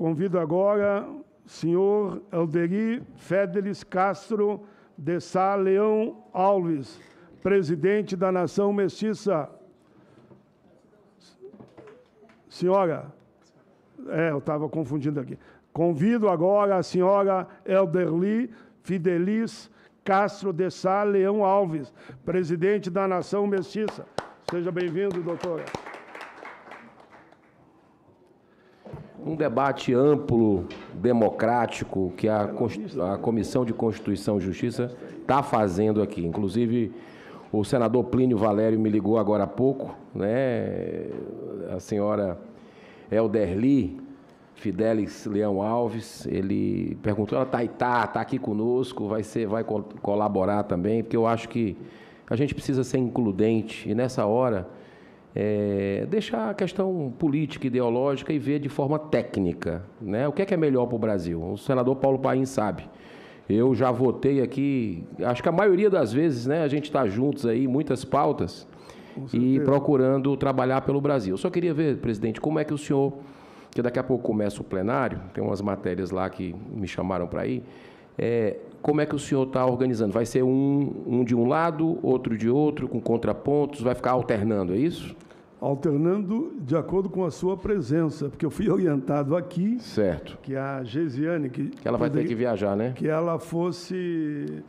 Convido agora o senhor Elderi Fédeles Castro de Sá Leão Alves, presidente da Nação Mestiça. Senhora, eu estava confundindo aqui. Convido agora a senhora Elderli Fidelis Castro de Sá Leão Alves, presidente da Nação Mestiça. Seja bem-vindo, doutora. Um debate amplo, democrático, que a Comissão de Constituição e Justiça está fazendo aqui. Inclusive, o senador Plínio Valério me ligou agora há pouco, né? A senhora Elderli Fidelis Leão Alves, ele perguntou, ela está aqui conosco, vai colaborar também, porque eu acho que a gente precisa ser includente e nessa hora deixar a questão política, ideológica e ver de forma técnica, né? O que é melhor para o Brasil. O senador Paulo Paim sabe. Eu já votei aqui, acho que a maioria das vezes, né, a gente está juntos aí, muitas pautas, e procurando trabalhar pelo Brasil. Eu só queria ver, presidente, como é que o senhor, que daqui a pouco começa o plenário, tem umas matérias lá que me chamaram para ir, como é que o senhor está organizando? Vai ser um de um lado, outro de outro, com contrapontos, vai ficar alternando, é isso? Alternando de acordo com a sua presença, porque eu fui orientado aqui, certo, que a Gesiane... Que ela vai ter que viajar, né? Que ela fosse...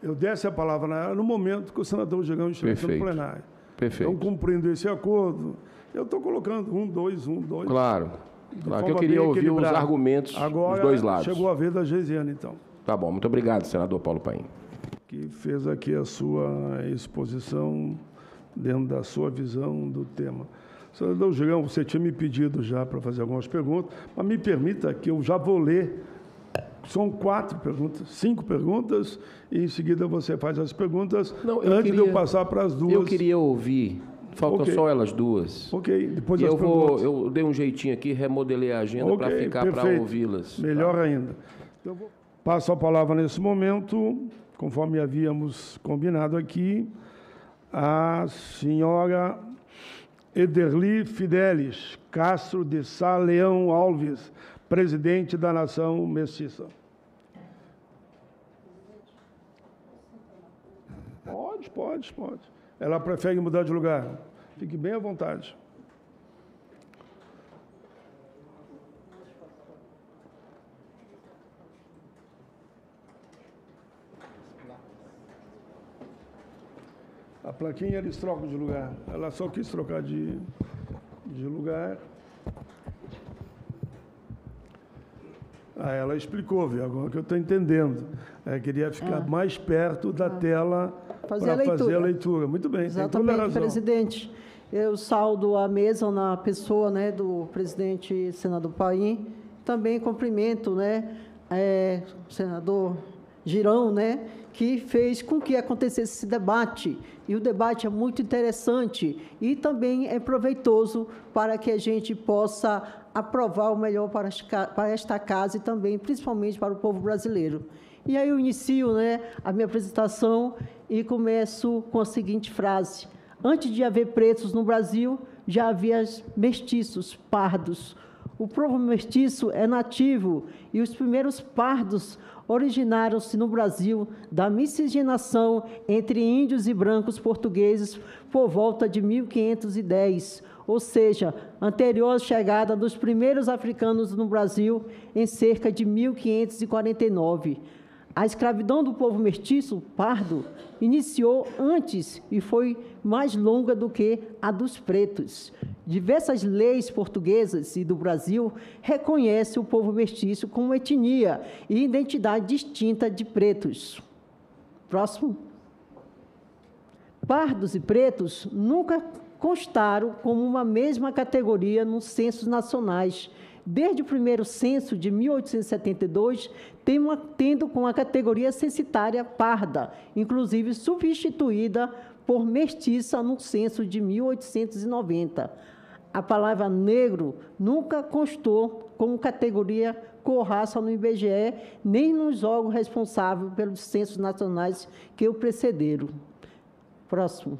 Eu desse a palavra a ela no momento que o senador Gigão estivesse no plenário. Perfeito. Então, cumprindo esse acordo, eu estou colocando 1, 2, 1, 2. Claro. Claro que eu queria ouvir os argumentos agora, dos dois lados. Chegou a vez da Gesiane, então. Tá bom. Muito obrigado, senador Paulo Paim. Que fez aqui a sua exposição dentro da sua visão do tema. Senador Gigão, você tinha me pedido já para fazer algumas perguntas, mas me permita que eu já vou ler. São 4 perguntas, 5 perguntas, e em seguida você faz as perguntas. Não, antes de eu passar para as 2. Eu queria ouvir, faltam só elas 2. Ok, depois as perguntas. Eu dei um jeitinho aqui, remodelei a agenda para ficar para ouvi-las. Melhor ainda. Eu passo a palavra nesse momento, conforme havíamos combinado aqui, a senhora Ederli Fidelis Castro de Sá Leão Alves, presidente da Nação Mestiça. Pode. Ela prefere mudar de lugar. Fique bem à vontade. A plaquinha eles trocam de lugar. Ela só quis trocar de lugar. Ela explicou, viu? Agora que eu estou entendendo. Queria ficar mais perto da tela para fazer a leitura. Muito bem, exatamente, tem toda a razão. Presidente. Eu saldo a mesa na pessoa, né, do presidente senador Paim. Também cumprimento, né, o senador Girão, né, que fez com que acontecesse esse debate. E o debate é muito interessante e também é proveitoso para que a gente possa aprovar o melhor para esta casa e também, principalmente, para o povo brasileiro. E aí eu inicio, né, a minha apresentação e começo com a seguinte frase. Antes de haver pretos no Brasil, já havia mestiços, pardos. O povo mestiço é nativo e os primeiros pardos originaram-se no Brasil da miscigenação entre índios e brancos portugueses por volta de 1510, ou seja, anterior à chegada dos primeiros africanos no Brasil em cerca de 1549. A escravidão do povo mestiço, pardo, iniciou antes e foi mais longa do que a dos pretos. Diversas leis portuguesas e do Brasil reconhecem o povo mestiço como etnia e identidade distinta de pretos. Próximo. Pardos e pretos nunca constaram como uma mesma categoria nos censos nacionais. Desde o primeiro censo de 1872, tendo com a categoria censitária parda, inclusive substituída por mestiça no censo de 1890. A palavra negro nunca constou como categoria cor-raça no IBGE, nem nos órgãos responsáveis pelos censos nacionais que o precederam. Próximo.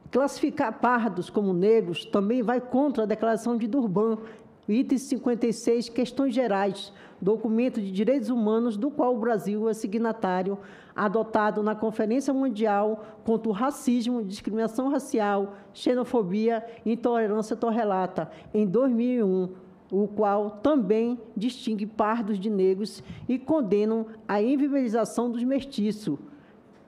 Classificar pardos como negros também vai contra a Declaração de Durban, Item 56, questões gerais, documento de direitos humanos, do qual o Brasil é signatário, adotado na Conferência Mundial contra o Racismo, Discriminação Racial, Xenofobia e Intolerância Torrelata, em 2001, o qual também distingue pardos de negros e condena a invisibilização dos mestiços.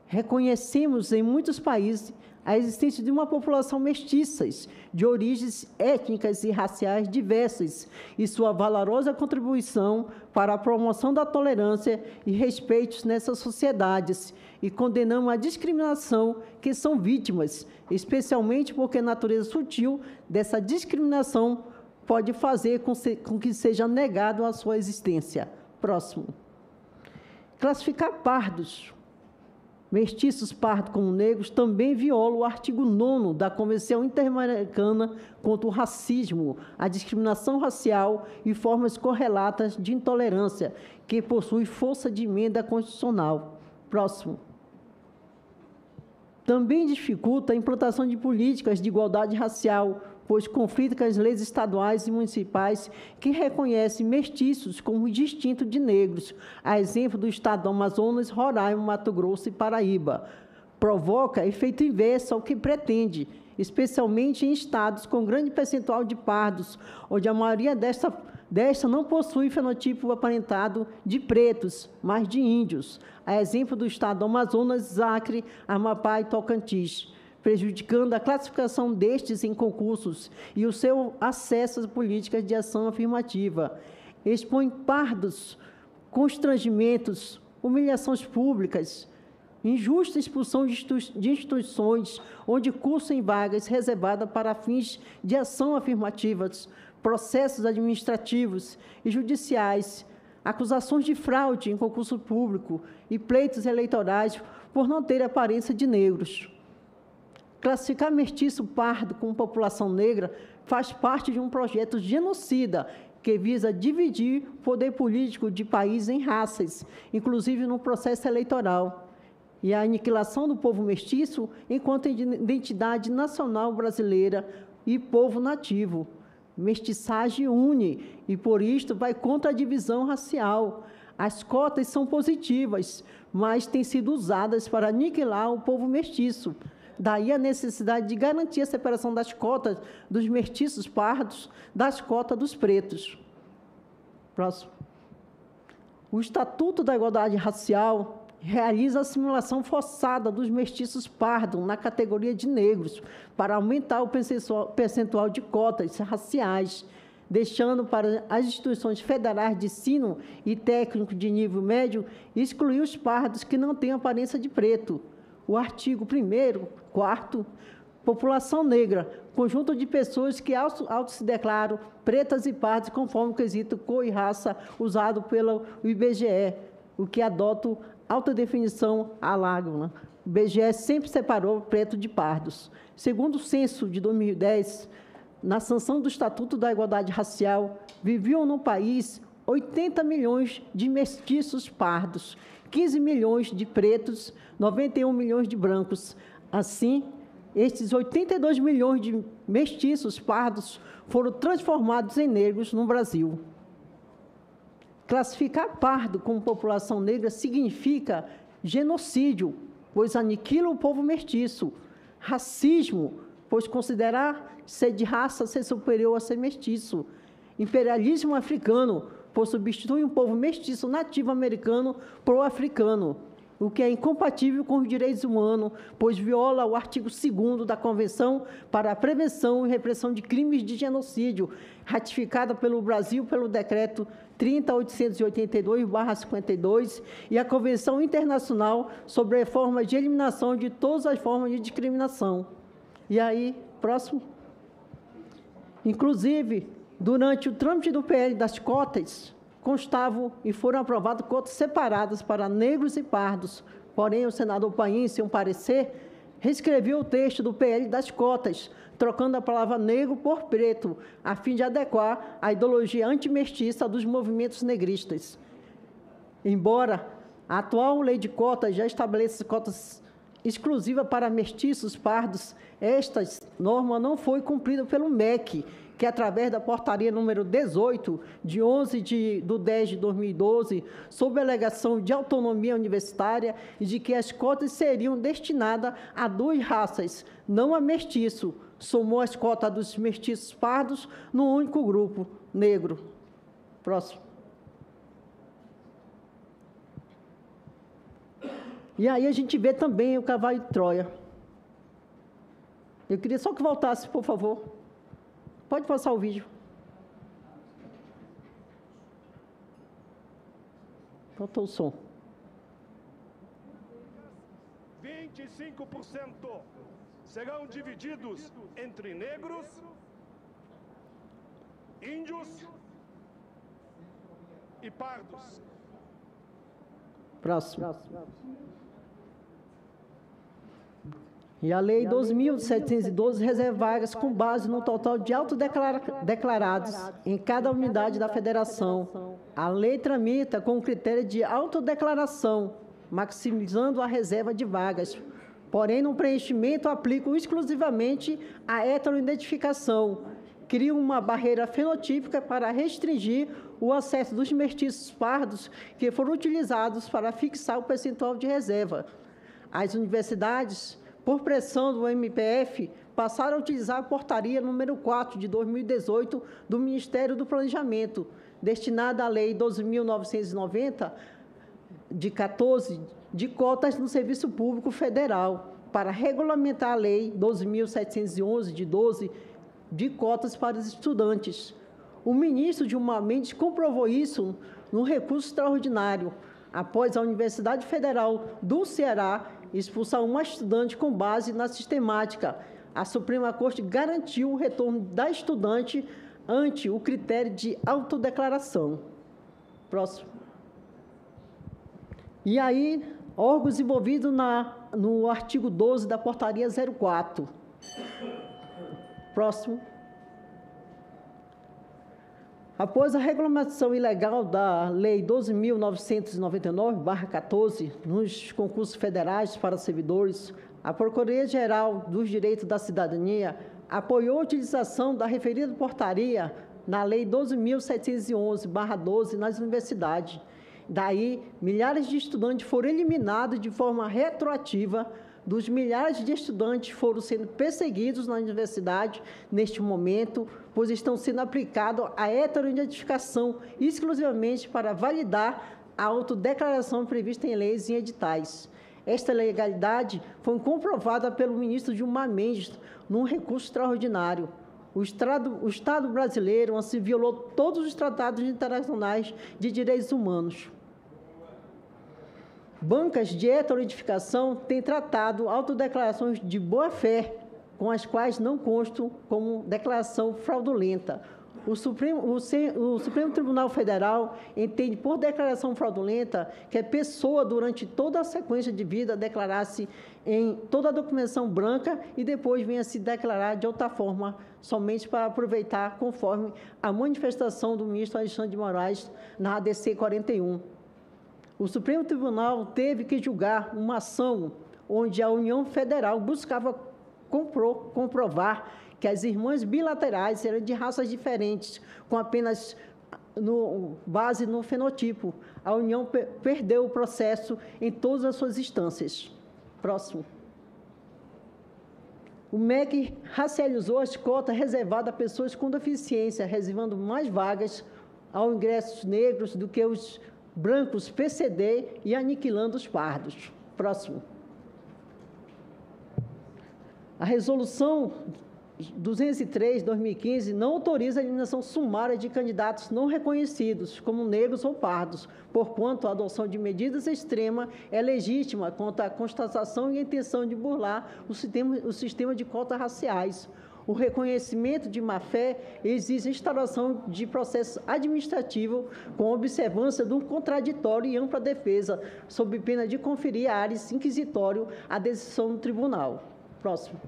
Reconhecemos em muitos países a existência de uma população mestiças, de origens étnicas e raciais diversas, e sua valorosa contribuição para a promoção da tolerância e respeito nessas sociedades, e condenamos a discriminação que são vítimas, especialmente porque a natureza sutil dessa discriminação pode fazer com que seja negado a sua existência. Próximo. Classificar pardos, mestiços pardos como negros, também viola o artigo 9º da Convenção Interamericana contra o Racismo, a Discriminação Racial e formas correlatas de intolerância, que possui força de emenda constitucional. Próximo. Também dificulta a implantação de políticas de igualdade racial, pois conflita com as leis estaduais e municipais que reconhecem mestiços como distinto de negros, a exemplo do estado do Amazonas, Roraima, Mato Grosso e Paraíba. Provoca efeito inverso ao que pretende, especialmente em estados com grande percentual de pardos, onde a maioria desta não possui fenotipo aparentado de pretos, mas de índios, a exemplo do estado do Amazonas, Acre, Amapá e Tocantins, prejudicando a classificação destes em concursos e o seu acesso às políticas de ação afirmativa. Expõe pardos, constrangimentos, humilhações públicas, injusta expulsão de instituições onde cursam vagas reservadas para fins de ação afirmativas, processos administrativos e judiciais, acusações de fraude em concurso público e pleitos eleitorais por não ter aparência de negros. Classificar mestiço pardo como população negra faz parte de um projeto genocida que visa dividir o poder político de país em raças, inclusive no processo eleitoral, e a aniquilação do povo mestiço enquanto identidade nacional brasileira e povo nativo. Mestiçagem une e, por isto, vai contra a divisão racial. As cotas são positivas, mas têm sido usadas para aniquilar o povo mestiço. Daí a necessidade de garantir a separação das cotas dos mestiços pardos das cotas dos pretos. Próximo. O Estatuto da Igualdade Racial realiza a assimilação forçada dos mestiços pardos na categoria de negros para aumentar o percentual de cotas raciais, deixando para as instituições federais de ensino e técnico de nível médio excluir os pardos que não têm aparência de preto. O artigo 1º, 4º, população negra, conjunto de pessoas que auto se declaram pretas e pardas conforme o quesito cor e raça usado pelo IBGE, o que adota autodefinição alágona. O IBGE sempre separou preto de pardos. Segundo o censo de 2010, na sanção do Estatuto da Igualdade Racial, viviam no país 80 milhões de mestiços pardos, 15 milhões de pretos, 91 milhões de brancos. Assim, estes 82 milhões de mestiços pardos foram transformados em negros no Brasil. Classificar pardo como população negra significa genocídio, pois aniquila o povo mestiço. Racismo, pois considerar ser de raça ser superior a ser mestiço. Imperialismo africano, pois substitui um povo mestiço nativo americano por africano, o que é incompatível com os direitos humanos, pois viola o artigo 2º da Convenção para a Prevenção e Repressão de Crimes de Genocídio, ratificada pelo Brasil pelo Decreto 30.882/52, e a Convenção Internacional sobre a Forma de Eliminação de Todas as Formas de Discriminação. E aí, próximo. Inclusive, durante o trâmite do PL das cotas, constavam e foram aprovadas cotas separadas para negros e pardos. Porém, o senador Paim, em seu parecer, reescreveu o texto do PL das cotas, trocando a palavra negro por preto, a fim de adequar a ideologia antimestiça dos movimentos negristas. Embora a atual lei de cotas já estabeleça cotas exclusivas para mestiços pardos, esta norma não foi cumprida pelo MEC, que, através da portaria número 18, de 10 de 2012, sob a alegação de autonomia universitária e de que as cotas seriam destinadas a 2 raças, não a mestiço, somou as cotas dos mestiços pardos num único grupo, negro. Próximo. E aí a gente vê também o cavalo de Troia. Eu queria só que voltasse, por favor. Pode passar o vídeo. Faltou o som. 25% serão divididos entre negros, índios e pardos. Próximo. E a Lei 12.712 reserva vagas com base no total de autodeclarados em cada unidade da federação. A lei tramita com o critério de autodeclaração, maximizando a reserva de vagas. Porém, no preenchimento, aplicam exclusivamente a heteroidentificação. Criam uma barreira fenotípica para restringir o acesso dos mestiços pardos que foram utilizados para fixar o percentual de reserva. As universidades, por pressão do MPF, passaram a utilizar a portaria número 4 de 2018 do Ministério do Planejamento, destinada à Lei 12.990, de 14, de cotas no Serviço Público Federal, para regulamentar a Lei 12.711, de 12, de cotas para os estudantes. O ministro Gilmar Mendes comprovou isso no recurso extraordinário, após a Universidade Federal do Ceará expulsar uma estudante com base na sistemática. A Suprema Corte garantiu o retorno da estudante ante o critério de autodeclaração. Próximo. E aí, órgãos envolvidos no artigo 12 da Portaria 04. Próximo. Após a regulamentação ilegal da Lei 12.999/14, nos concursos federais para servidores, a Procuradoria-Geral dos Direitos da Cidadania apoiou a utilização da referida portaria na Lei 12.711/12 nas universidades. Daí, milhares de estudantes foram eliminados de forma retroativa. Dos milhares de estudantes foram sendo perseguidos na universidade neste momento, pois estão sendo aplicados a heteroidentificação exclusivamente para validar a autodeclaração prevista em leis e editais. Esta legalidade foi comprovada pelo ministro Gilmar Mendes num recurso extraordinário. O Estado brasileiro assim violou todos os tratados internacionais de direitos humanos. Bancas de heteroidentificação têm tratado autodeclarações de boa-fé, com as quais não constam como declaração fraudulenta. O Supremo Tribunal Federal entende por declaração fraudulenta que a pessoa, durante toda a sequência de vida, declarar-se em toda a documentação branca e depois venha se declarar de outra forma, somente para aproveitar, conforme a manifestação do ministro Alexandre de Moraes na ADC 41. O Supremo Tribunal teve que julgar uma ação onde a União Federal buscava comprovar que as irmãs bilaterais eram de raças diferentes, com apenas base no fenotipo. A União perdeu o processo em todas as suas instâncias. Próximo. O MEC racializou as cotas reservadas a pessoas com deficiência, reservando mais vagas ao ingressos negros do que os brancos PCD e aniquilando os pardos. Próximo. A resolução 203/2015 não autoriza a eliminação sumária de candidatos não reconhecidos como negros ou pardos, porquanto a adoção de medidas extremas é legítima quanto à constatação e a intenção de burlar o sistema de cotas raciais. O reconhecimento de má-fé exige a instauração de processo administrativo com observância de um contraditório e ampla defesa, sob pena de conferir a áreas inquisitório à decisão do tribunal. Próximo.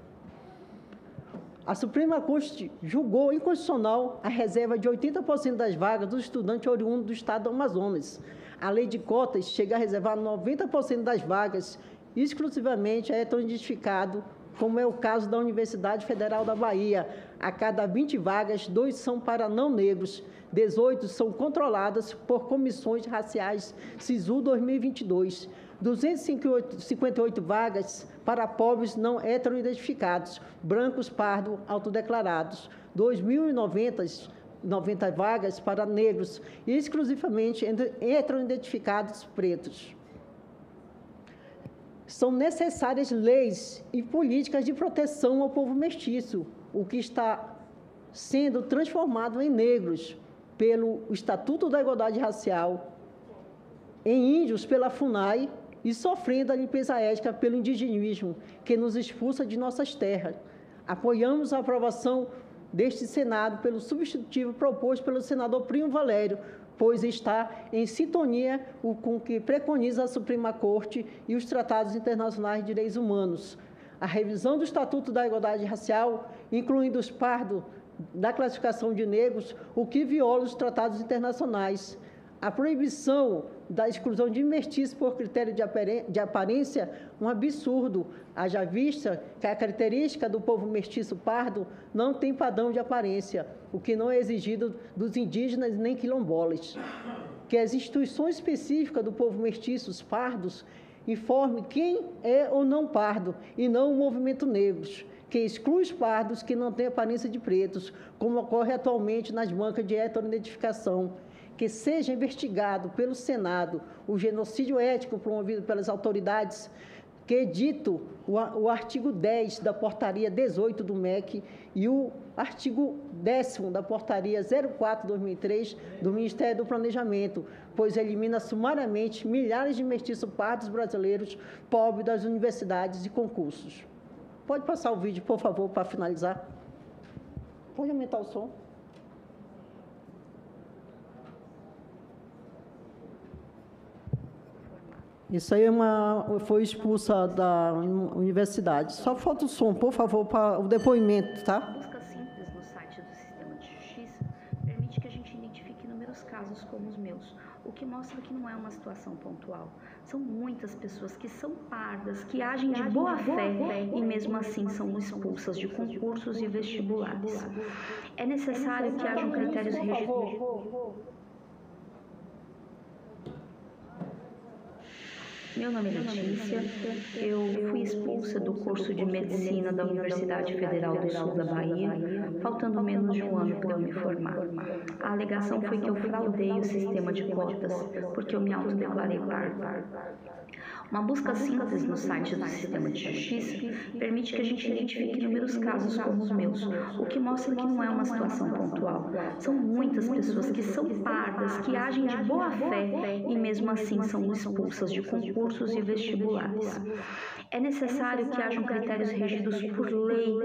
A Suprema Corte julgou inconstitucional a reserva de 80% das vagas dos estudantes oriundos do estado do Amazonas. A lei de cotas chega a reservar 90% das vagas exclusivamente a heteroidentificado como é o caso da Universidade Federal da Bahia. A cada 20 vagas, 2 são para não negros, 18 são controladas por comissões raciais SISU 2022. 258 vagas para pobres não heteroidentificados, brancos, pardo, autodeclarados. 2.090 vagas para negros, exclusivamente heteroidentificados pretos. São necessárias leis e políticas de proteção ao povo mestiço, o que está sendo transformado em negros pelo Estatuto da Igualdade Racial, em índios pela FUNAI e sofrendo a limpeza étnica pelo indigenismo, que nos expulsa de nossas terras. Apoiamos a aprovação deste Senado pelo substitutivo proposto pelo senador Plínio Valério, pois está em sintonia com o que preconiza a Suprema Corte e os tratados internacionais de direitos humanos. A revisão do Estatuto da Igualdade Racial, incluindo os pardos da classificação de negros, o que viola os tratados internacionais. A proibição da exclusão de mestiços por critério de aparência, um absurdo, haja vista que a característica do povo mestiço pardo não tem padrão de aparência, o que não é exigido dos indígenas nem quilombolas. Que as instituições específicas do povo mestiços pardos informem quem é ou não pardo, e não o movimento negros, que exclui os pardos que não têm aparência de pretos, como ocorre atualmente nas bancas de heteroidentificação. Que seja investigado pelo Senado o genocídio étnico promovido pelas autoridades, que edito o artigo 10 da portaria 18 do MEC e o artigo 10º da portaria 04/2003 do Ministério do Planejamento, pois elimina sumariamente milhares de mestiços pardos brasileiros pobres das universidades e concursos. Pode passar o vídeo, por favor, para finalizar. Pode aumentar o som. Isso aí foi expulsa da universidade. Só falta o som, por favor, para o depoimento, tá? A busca simples no site do Sistema de Justiça permite que a gente identifique inúmeros casos como os meus, o que mostra que não é uma situação pontual. São muitas pessoas que são pardas, que agem de boa fé e mesmo assim são expulsas de concursos e vestibulares. É necessário que hajam critérios rígidos. Meu nome é Letícia, eu fui expulsa do curso de Medicina da Universidade Federal do Sul da Bahia, faltando menos de um ano para eu me formar. A alegação foi que eu fraudei o sistema de cotas, porque eu me autodeclarei parda. Uma busca simples no site do Sistema de Justiça permite que a gente identifique inúmeros casos como os meus, o que mostra que não é uma situação pontual. São muitas pessoas que são pardas, que agem de boa fé e mesmo assim são expulsas de concursos e vestibulares. É necessário que hajam critérios regidos por lei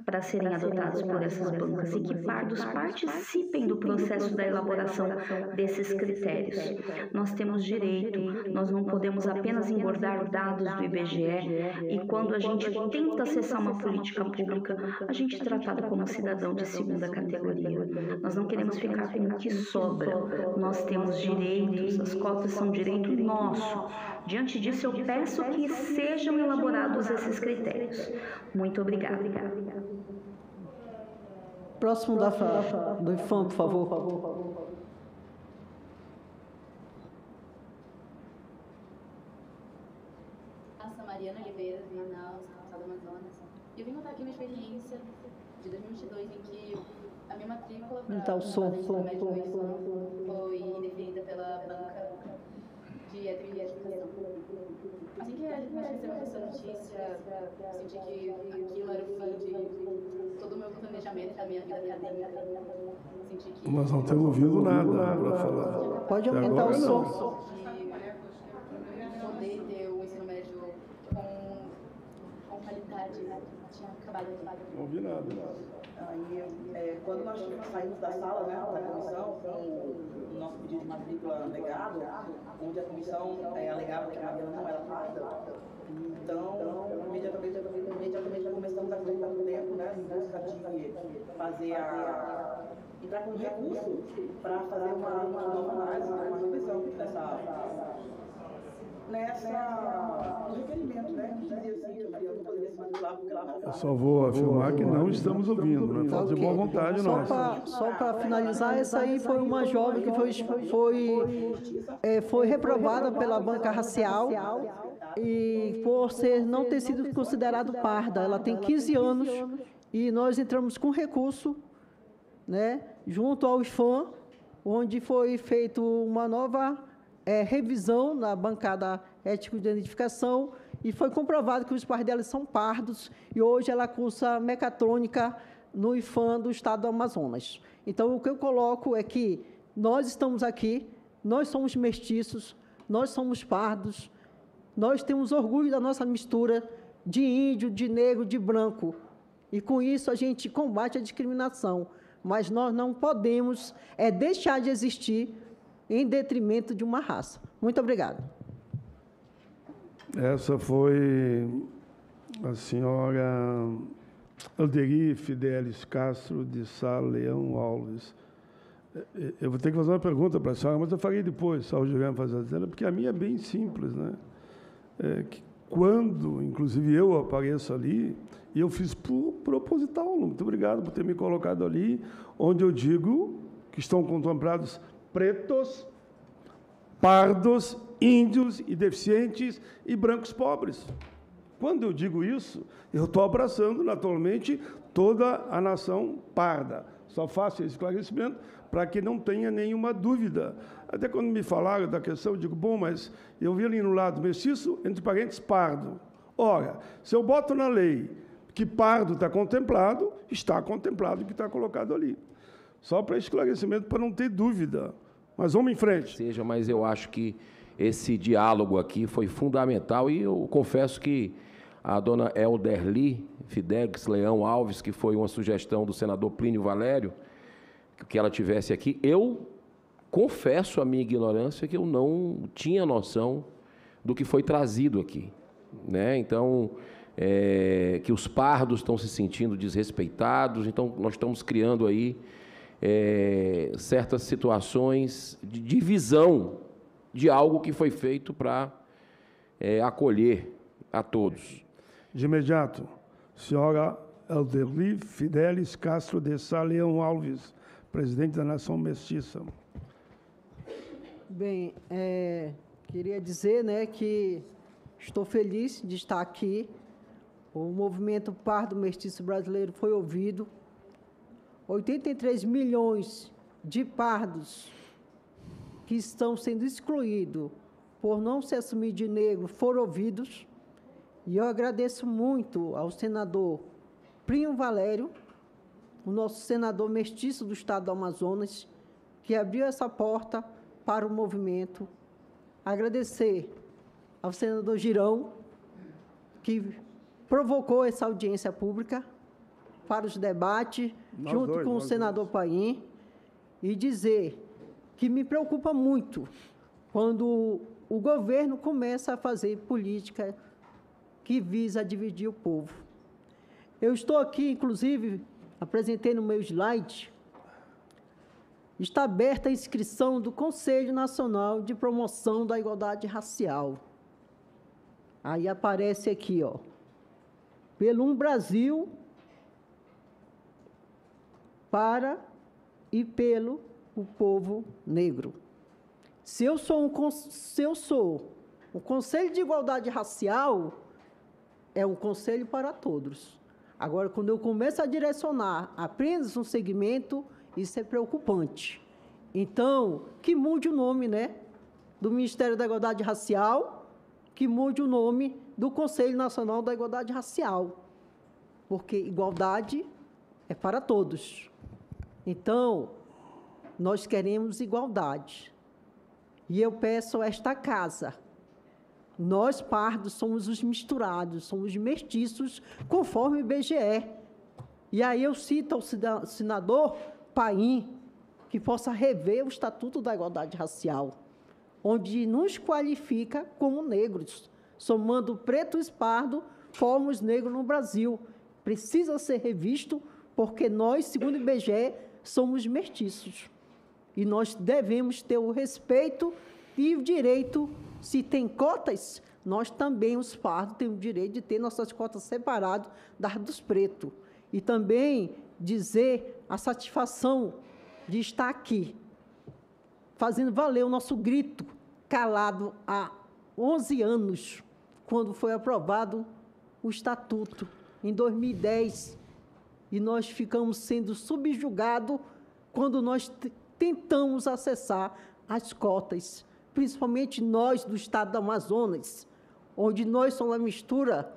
para serem adotados por essas bancas e que pardos participem do processo da elaboração desses critérios. Nós temos direito, nós não podemos apenas engordar dados do IBGE e quando a gente tenta acessar uma política pública, a gente é tratado como cidadão de segunda categoria. Nós não queremos ficar com o que sobra. Nós temos direitos, as cotas são direito nosso. Diante disso, eu peço que sejam elaborados esses critérios. Muito obrigada. Próximo do IFAM, por favor. Mariana Oliveira, de Manaus, capital do Amazonas. Eu vim contar aqui uma experiência de 2022 em que a minha matrícula para então, o ensino médio do IFAM foi indeferida pela banca de heteroidentificação. Assim que a gente recebeu essa notícia, senti que aquilo era o fim de todo o meu planejamento da minha vida acadêmica. Senti que... Nós não temos ouvido nada para falar. Pode aumentar o som. Poder ter o ensino médio com qualidade, tinha acabado de... Não ouvi nada. Aí, quando nós saímos da sala, né, da comissão, com o nosso pedido de matrícula negado, onde a comissão alegava que a Mariana não era parda, então, imediatamente já começamos a colocar no tempo, né, em busca de fazer entrar com recurso para fazer uma nova análise, uma revisão dessa... no requerimento, né? Que dizia assim, que a Maria não poderia se matricular porque ela Eu só vou afirmar que não estamos ouvindo, né? Falta de boa vontade nossa. Só para finalizar, essa aí foi uma jovem que foi reprovada pela banca racial e por não ter sido considerado parda. Ela tem 15 anos e nós entramos com recurso, né, junto ao IFAM, onde foi feita uma nova revisão na bancada ética de identificação e foi comprovado que os pais dela são pardos e hoje ela cursa mecatrônica no IFAM do estado do Amazonas. Então, o que eu coloco é que nós estamos aqui, nós somos mestiços, nós somos pardos, nós temos orgulho da nossa mistura de índio, de negro, de branco. E, com isso, a gente combate a discriminação. Mas nós não podemos deixar de existir em detrimento de uma raça. Muito obrigada. Essa foi a senhora Alderi Fidelis Castro de Sá Leão Alves. Eu vou ter que fazer uma pergunta para a senhora, mas eu farei depois, só o Juliano fazer a dela, porque a minha é bem simples, né? Que quando, inclusive, eu apareço ali, e eu fiz proposital, muito obrigado por ter me colocado ali, onde eu digo que estão contemplados pretos, pardos, índios e deficientes e brancos pobres. Quando eu digo isso, eu estou abraçando, naturalmente, toda a nação parda. Só faço esse esclarecimento para que não tenha nenhuma dúvida. Até quando me falaram da questão, eu digo, bom, mas eu vi ali no lado mestiço, entre parênteses, pardo. Ora, se eu boto na lei que pardo está contemplado o que está colocado ali. Só para esclarecimento, para não ter dúvida. Mas vamos em frente. Mas eu acho que esse diálogo aqui foi fundamental e eu confesso que a dona Elderli Fidelis Leão Alves, que foi uma sugestão do senador Plínio Valério, que ela tivesse aqui, eu confesso a minha ignorância que eu não tinha noção do que foi trazido aqui, né? Então, que os pardos estão se sentindo desrespeitados, então nós estamos criando aí certas situações de divisão de algo que foi feito para acolher a todos. De imediato, senhora Elderli Fidelis Castro de Sá Leão Alves, presidente da Nação Mestiça. Bem, queria dizer, né, que estou feliz de estar aqui. O movimento Pardo Mestiço Brasileiro foi ouvido. 83 milhões de pardos que estão sendo excluídos por não se assumir de negro foram ouvidos. E eu agradeço muito ao senador Plínio Valério, o nosso senador mestiço do estado do Amazonas, que abriu essa porta para o movimento. Agradecer ao senador Girão, que provocou essa audiência pública para os debates, junto com o senador Paim, e dizer que me preocupa muito quando o governo começa a fazer política que visa dividir o povo. Eu estou aqui, inclusive, apresentei no meu slide, está aberta a inscrição do Conselho Nacional de Promoção da Igualdade Racial. Aí aparece aqui, ó, pelo Um Brasil para e pelo o povo negro. Se eu sou o Conselho de Igualdade Racial, é um conselho para todos. Agora, quando eu começo a direcionar apenas um segmento, isso é preocupante. Então, que mude o nome, né, do Ministério da Igualdade Racial, que mude o nome do Conselho Nacional da Igualdade Racial, porque igualdade é para todos. Então, nós queremos igualdade. E eu peço a esta casa, nós, pardos, somos os misturados, somos mestiços, conforme o IBGE. E aí eu cito ao senador Paim, que possa rever o Estatuto da Igualdade Racial, onde nos qualifica como negros, somando pretos e pardos, formos negros no Brasil. Precisa ser revisto, porque nós, segundo o IBGE, somos mestiços. E nós devemos ter o respeito E o direito, se tem cotas, nós também, os pardos, temos o direito de ter nossas cotas separadas das dos pretos. E também dizer a satisfação de estar aqui, fazendo valer o nosso grito, calado há 11 anos, quando foi aprovado o Estatuto, em 2010, e nós ficamos sendo subjugados quando nós tentamos acessar as cotas, principalmente nós do estado do Amazonas, onde nós somos a mistura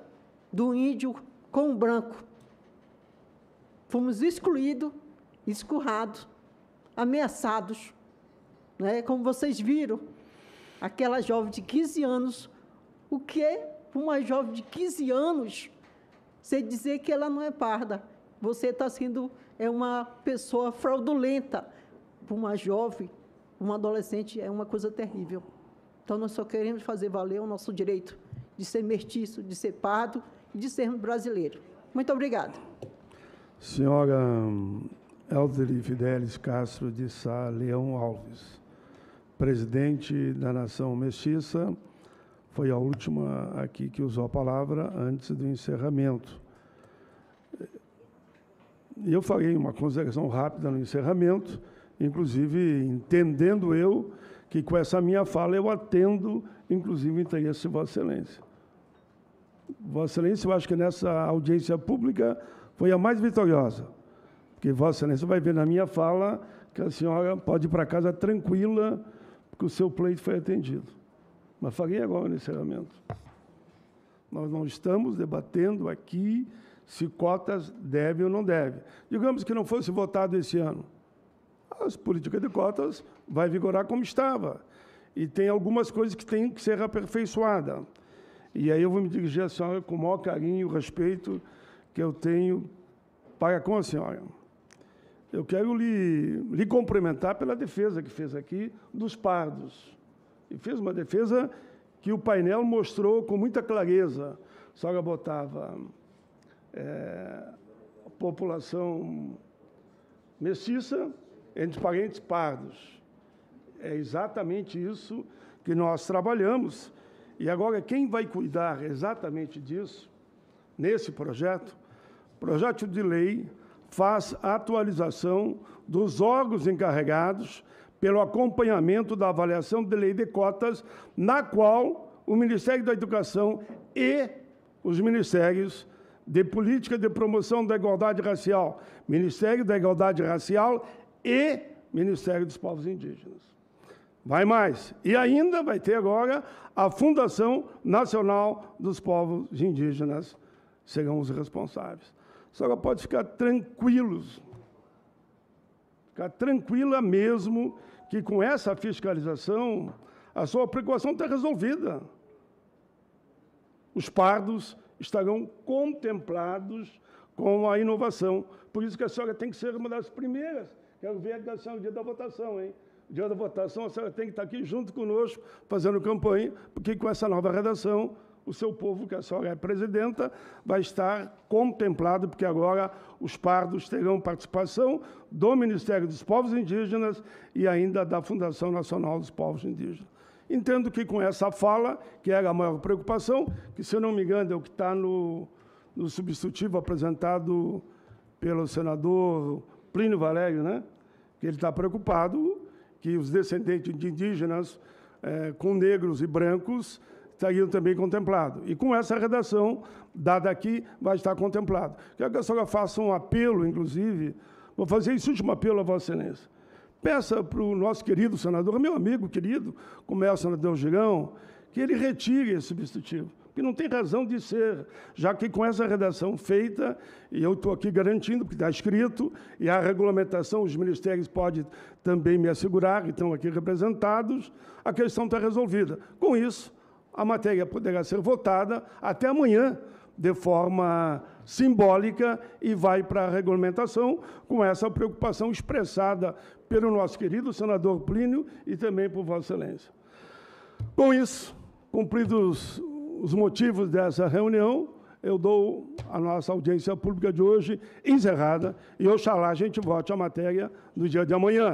do índio com o branco. Fomos excluídos, escurrados, ameaçados, né? Como vocês viram, aquela jovem de 15 anos, o que é uma jovem de 15 anos, você dizer que ela não é parda? Você está sendo uma pessoa fraudulenta. Para uma jovem, uma adolescente, é uma coisa terrível. Então, nós só queremos fazer valer o nosso direito de ser mestiço, de ser pardo e de sermos brasileiros. Muito obrigada. Senhora Elderi Fidelis Castro de Sá Leão Alves, presidente da Nação Mestiça, foi a última aqui que usou a palavra antes do encerramento. E eu farei uma consideração rápida no encerramento, inclusive entendendo eu que com essa minha fala eu atendo, inclusive, o interesse de Vossa Excelência. Vossa Excelência, eu acho que nessa audiência pública foi a mais vitoriosa, porque Vossa Excelência vai ver na minha fala que a senhora pode ir para casa tranquila, porque o seu pleito foi atendido. Mas farei agora no encerramento. Nós não estamos debatendo aqui se cotas devem ou não devem. Digamos que não fosse votado esse ano. As políticas de cotas vai vigorar como estava. E tem algumas coisas que têm que ser aperfeiçoadas. E aí eu vou me dirigir à senhora com o maior carinho e respeito que eu tenho para com a senhora. Eu quero lhe cumprimentar pela defesa que fez aqui dos pardos. E fez uma defesa que o painel mostrou com muita clareza. A senhora botava a população mestiça entre parentes pardos. É exatamente isso que nós trabalhamos. E agora, quem vai cuidar exatamente disso, nesse projeto de lei faz a atualização dos órgãos encarregados pelo acompanhamento da avaliação de lei de cotas, na qual o Ministério da Educação e os Ministérios de Política de Promoção da Igualdade Racial, Ministério da Igualdade Racial e Ministério dos Povos Indígenas. Vai mais. E ainda vai ter agora a Fundação Nacional dos Povos Indígenas, serão os responsáveis. A senhora pode ficar tranquilos, ficar tranquila mesmo, que com essa fiscalização a sua preocupação está resolvida. Os pardos estarão contemplados com a inovação. Por isso que a senhora tem que ser uma das primeiras. Quero ver a senhora no dia da votação, hein? No dia da votação, a senhora tem que estar aqui junto conosco, fazendo campanha, porque com essa nova redação, o seu povo, que a senhora é presidenta, vai estar contemplado, porque agora os pardos terão participação do Ministério dos Povos Indígenas e ainda da Fundação Nacional dos Povos Indígenas. Entendo que com essa fala, que era a maior preocupação, que, se eu não me engano, é o que está no substitutivo apresentado pelo senador Plínio Valério, né? Que ele está preocupado que os descendentes de indígenas com negros e brancos estariam também contemplados. E com essa redação dada aqui, vai estar contemplado. Quero que a senhora faça um apelo, inclusive, vou fazer esse último apelo a Vossa Excelência. Peça para o nosso querido senador, meu amigo querido, como é o senador Girão, que ele retire esse substitutivo, que não tem razão de ser, já que com essa redação feita, e eu estou aqui garantindo, porque está escrito, e a regulamentação, os ministérios podem também me assegurar, que estão aqui representados, a questão está resolvida. Com isso, a matéria poderá ser votada até amanhã, de forma simbólica, e vai para a regulamentação com essa preocupação expressada pelo nosso querido senador Plínio e também por Vossa Excelência. Com isso, cumpridos os motivos dessa reunião, eu dou a nossa audiência pública de hoje encerrada e, oxalá, a gente vote a matéria no dia de amanhã.